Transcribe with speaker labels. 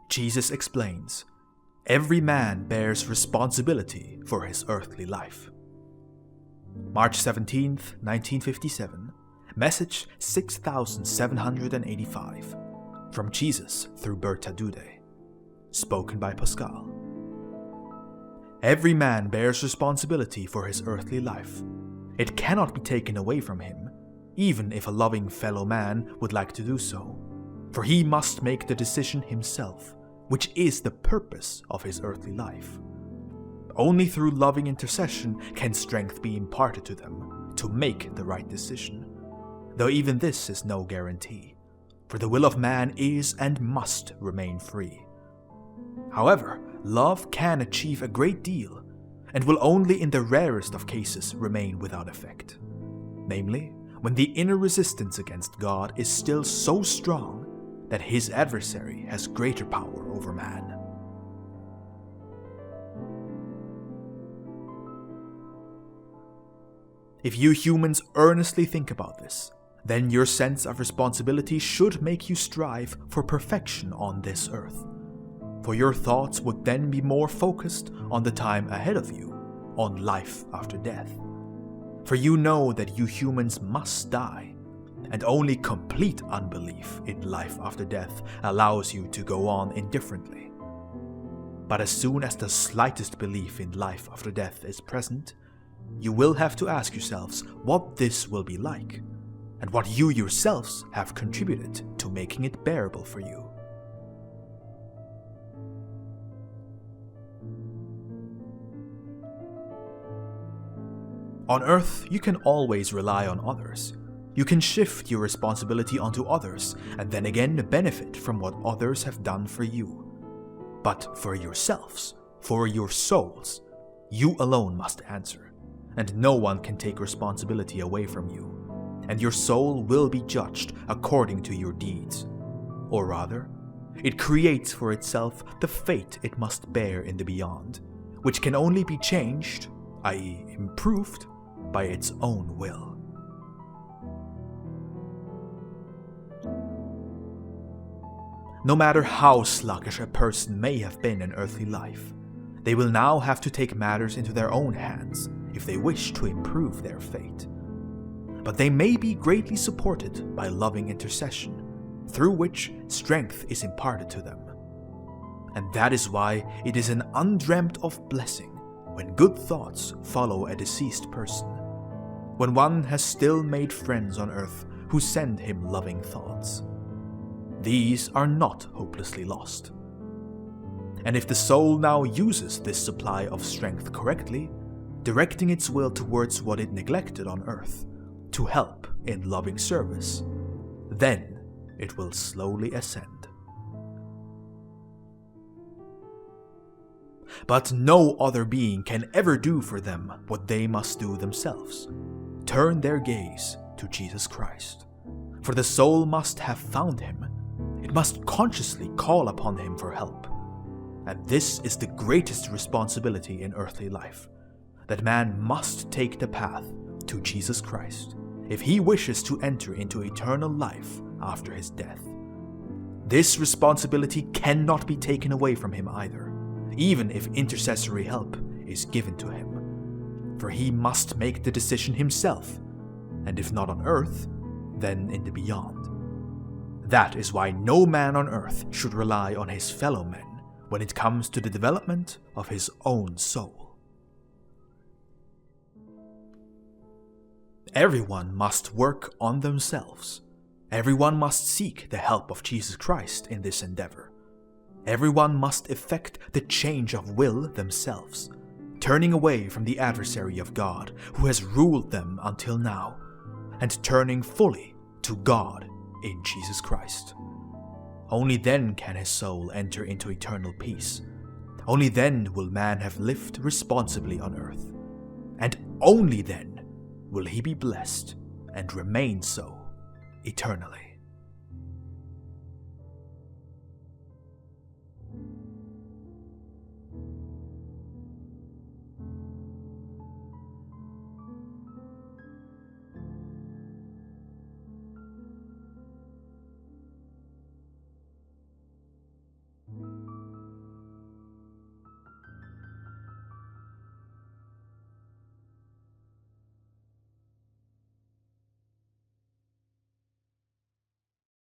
Speaker 1: Jesus explains, every man bears responsibility for his earthly life. March 17th, 1957, message 6785, from Jesus through Bertha Dudde, spoken by Pascal. Every man bears responsibility for his earthly life. It cannot be taken away from him, even if a loving fellow man would like to do so, for he must make the decision himself, which is the purpose of his earthly life. Only through loving intercession can strength be imparted to them to make the right decision, though even this is no guarantee, for the will of man is and must remain free. However, love can achieve a great deal, and will only in the rarest of cases remain without effect, namely, when the inner resistance against God is still so strong that his adversary has greater power over man. If you humans earnestly think about this, then your sense of responsibility should make you strive for perfection on this earth. For your thoughts would then be more focused on the time ahead of you, on life after death. For you know that you humans must die, and only complete unbelief in life after death allows you to go on indifferently. But as soon as the slightest belief in life after death is present, you will have to ask yourselves what this will be like, and what you yourselves have contributed to making it bearable for you. On Earth, you can always rely on others. You can shift your responsibility onto others, and then again benefit from what others have done for you. But for yourselves, for your souls, you alone must answer, and no one can take responsibility away from you, and your soul will be judged according to your deeds. Or rather, it creates for itself the fate it must bear in the beyond, which can only be changed, i.e. improved, by its own will. No matter how sluggish a person may have been in earthly life, they will now have to take matters into their own hands if they wish to improve their fate. But they may be greatly supported by loving intercession, through which strength is imparted to them. And that is why it is an undreamt of blessing when good thoughts follow a deceased person, when one has still made friends on earth who send him loving thoughts. These are not hopelessly lost. And if the soul now uses this supply of strength correctly, directing its will towards what it neglected on earth, to help in loving service, then it will slowly ascend. But no other being can ever do for them what they must do themselves. Turn their gaze to Jesus Christ. For the soul must have found him. It must consciously call upon him for help. And this is the greatest responsibility in earthly life, that man must take the path to Jesus Christ if he wishes to enter into eternal life after his death. This responsibility cannot be taken away from him either, even if intercessory help is given to him. For he must make the decision himself, and if not on earth, then in the beyond. That is why no man on earth should rely on his fellow men when it comes to the development of his own soul. Everyone must work on themselves. Everyone must seek the help of Jesus Christ in this endeavor. Everyone must effect the change of will themselves, turning away from the adversary of God who has ruled them until now, and turning fully to God in Jesus Christ. Only then can his soul enter into eternal peace. Only then will man have lived responsibly on earth. And only then will he be blessed and remain so eternally.